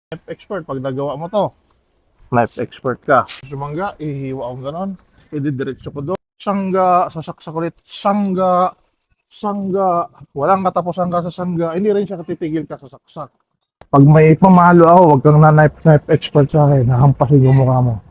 Knife expert, pag nagawa mo to, knife expert ka. Sumangga, ihiwa akong ganon. Ididiretso ko doon. Sangga, sasaksak ulit. Sangga, sangga. Walang katapusan ka sa sangga. Hindi rin siya katitigil ka sa saksak. Pag may pamalo ako, wag kang na knife expert sa akin. Nahampasin yung mukha mo.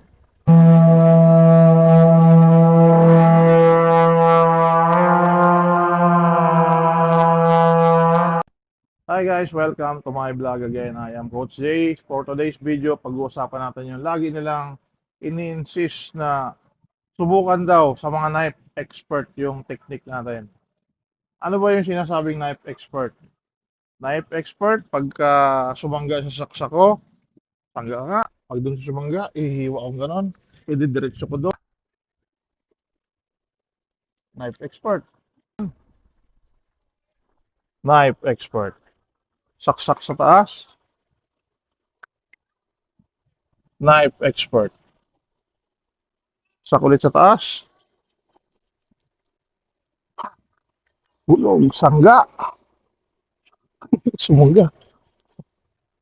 Hi guys, welcome to my vlog again. I am Coach Jay. For today's video, pag-uusapan natin yung lagi nilang ini-insist na subukan daw sa mga knife expert yung technique natin. Ano ba yung sinasabing knife expert? Knife expert, pagka sumangga sa saksak ko, tangga nga. Pag dun sa sumangga, ihiwa akong ganon. Ididiretso ko doon. Knife expert. Knife expert. Saksak sa taas. Knife expert. Sakulit sa taas. Bulong, sangga. Sumangga.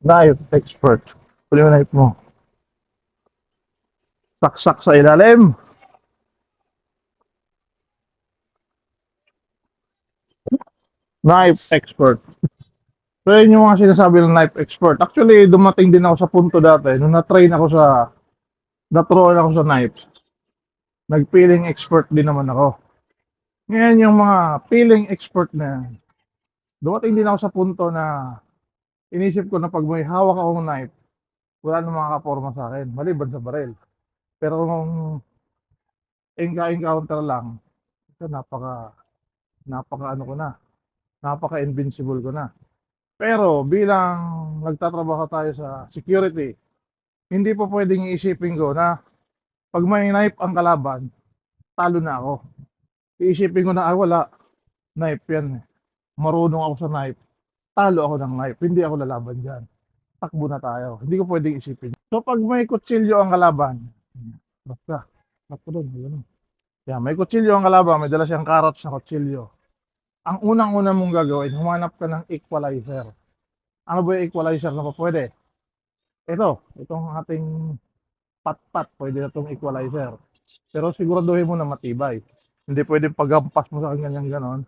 Knife expert. Pwede mo knife mo. Saksak sa ilalim. Knife expert. So yun yung mga sinasabi ng knife expert. Actually, dumating din ako sa punto dati, nung na-train ako sa knife, nag-peeling expert din naman ako. Ngayon yung mga peeling expert na yan, dumating din ako sa punto na inisip ko na pag may hawak akong knife, wala nang makakaporma sa akin, maliban sa baril. Pero kung encounter lang, napaka ano ko na, napaka-invincible ko na. Pero bilang nagtatrabaho tayo sa security, hindi po pwedeng iisipin ko na pag may knife ang kalaban, talo na ako. Iisipin ko na, wala, knife yan. Marunong ako sa knife. Talo ako ng knife. Hindi ako lalaban dyan. Takbo na tayo. Hindi ko pwedeng isipin. So pag may kutsilyo ang kalaban, basta, takbo doon. Ganun. Yan, may kutsilyo ang kalaban, may dala siyang carrots na kutsilyo. Ang unang-una mong gagawin, humanap ka ng equalizer. Ano ba yung equalizer na pa pwede? Itong ating pat-pat, pwede na itong equalizer. Pero siguraduhin mo na matibay. Hindi pwedeng paghampas mo sa kanyang ganon,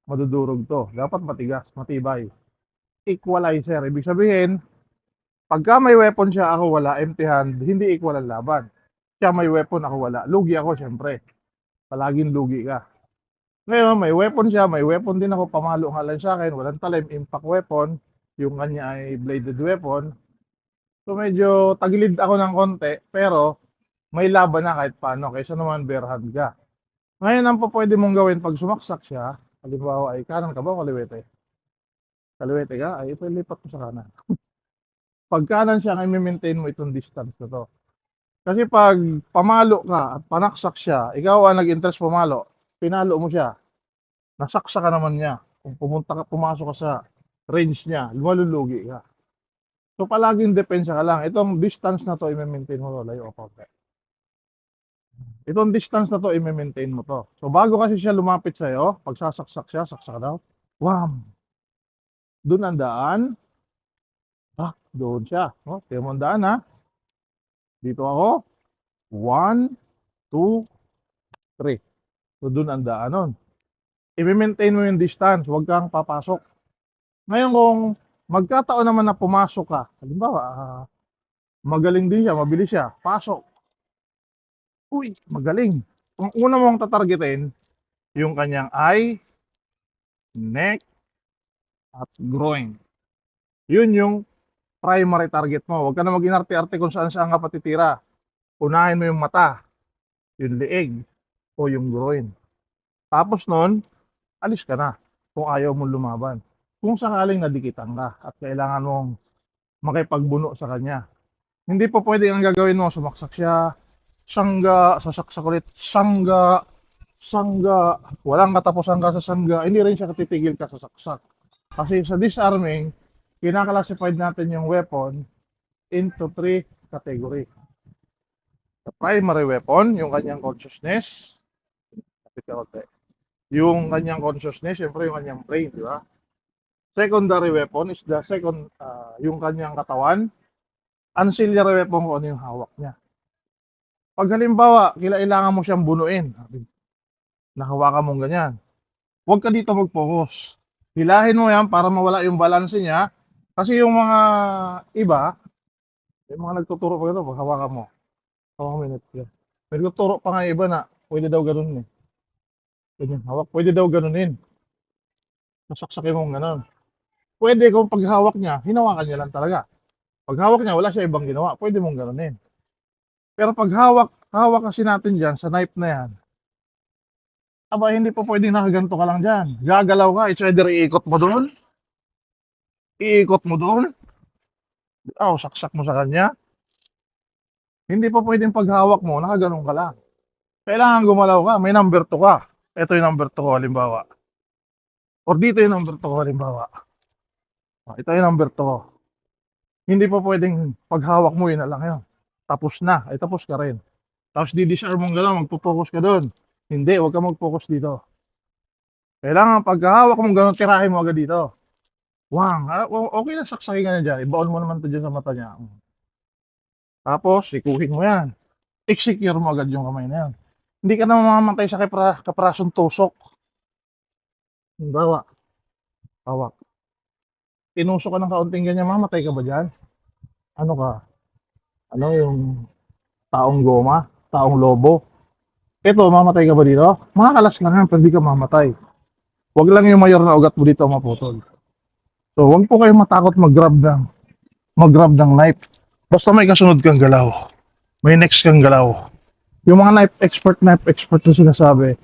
madudurog to. Dapat matigas, matibay. Equalizer, ibig sabihin, pagka may weapon siya, ako wala, empty hand, hindi equal ang laban. Siya may weapon, ako wala. Lugi ako, syempre. Palaging lugi ka. Ngayon, may weapon siya, may weapon din ako, pamalo nga lang sa akin, walang talim, impact weapon, yung kanya ay bladed weapon. So medyo tagilid ako ng konti, pero may laban na kahit paano, kaysa naman bare hand ka. Ngayon, ang pwede mong gawin pag sumaksak siya, halimbawa ay kanan ka ba o kaliwete? Kaliwete ka, ay ito lipat mo sa kanan. Pag kanan siya, ay maintain mo itong distance na to. Kasi pag pamalo ka at panaksak siya, ikaw ang nag-interest pumalo, pinalo mo siya, nasaksa ka naman niya. Kung pumasok ka sa range niya, malulugi ka. So palaging depensa ka lang. Itong distance na to, i-maintain mo to, layo o konti. Itong distance na to, i-maintain mo to. So bago kasi siya lumapit sa'yo, pag sasaksak siya, saksak daw, wham! Doon ang daan. Doon siya. Tiyan mo ang daan ha. Dito ako. 1, 2, 3. So doon ang daan nun. I-maintain mo yung distance, huwag kang papasok. Ngayon kung magkataon naman na pumasok ka, halimbawa, magaling din siya, mabilis siya, pasok. Uy, magaling. Kung una mong tatargetin, yung kanyang eye, neck, at groin. Yun yung primary target mo. Huwag ka na mag-inarte-arte kung saan-saan ka patitira. Unahin mo yung mata, yung leeg, o yung groin. Tapos nun, alis ka na kung ayaw mong lumaban. Kung sakaling nadikitan ka at kailangan mong makipagbuno sa kanya. Hindi po pwede ang gagawin mo, sumaksak siya, sangga, sasaksak ulit, sangga, sangga, walang katapusan ka sa sangga, hindi rin siya katitigil ka sa saksak. Kasi sa disarming, kinakalassified natin yung weapon into 3 category. The primary weapon, yung kanyang consciousness, yung kanyang consciousness, syempre yung kanyang brain, di ba? Secondary weapon is the second, yung kanyang katawan. ancillary weapon kung ano yung hawak niya. Pag halimbawa, kailangan mo siyang bunuin, nahawakan mong ganyan, huwag ka dito mag-focus. Hilahin mo yan para mawala yung balance niya. Kasi yung mga iba, yung mga nagtuturo pa gano'n, pag hawakan mo, hawakan mo yun. May nagtuturo pa nga yung iba na, pwede daw gano'n eh. Ganyan, hawak, pwede daw gano'n. Nasaksakin mong gano'n. Pwede kung paghawak niya, hinawakan niya lang talaga. Pag hawak niya, wala siya ibang ginawa. Pwede mong ganonin. Pero pag hawak kasi natin dyan, sa knife na yan, aba, hindi po pwedeng nakaganto ka lang dyan. Gagalaw ka, it's either iikot mo doon, saksak mo sa kanya. Hindi po pwedeng paghawak mo, nakaganon ka lang. Kailangan gumalaw ka, may number 2 ka. Ito yung number 2 ko, halimbawa. Or dito yung number 2 ko, halimbawa. Ito yung number 2 ko. Hindi po pwedeng paghawak mo, yun na lang yun. Tapos na, ay tapos ka rin. Tapos di-disarm mong gano'n, magpo-focus ka doon. Hindi, huwag ka mag-focus dito. Kailangan pagkahawak mong gano'n, tirahin mo agad dito. Wang, okay na, saksakin ka na dyan. Ibaon mo naman ito dyan sa mata niya. Tapos, ikuhin mo yan. I-secure mo agad yung kamay na yan. Hindi ka na mamamatay sa kaprasong tusok. Bawa, hawak. Tinusok ka ng kaunting ganyan, mamatay ka ba dyan? Ano ka? Ano yung taong goma? Taong lobo? Ito, mamatay ka ba dito? Makakalas lang yan, pag di ka mamatay. Huwag lang yung mayor na ugat mo dito maputol. So, huwag po kayong matakot mag-grab ng knife. Basta may kasunod kang galaw. May next kang galaw. Yung mga knife expert na sinasabi.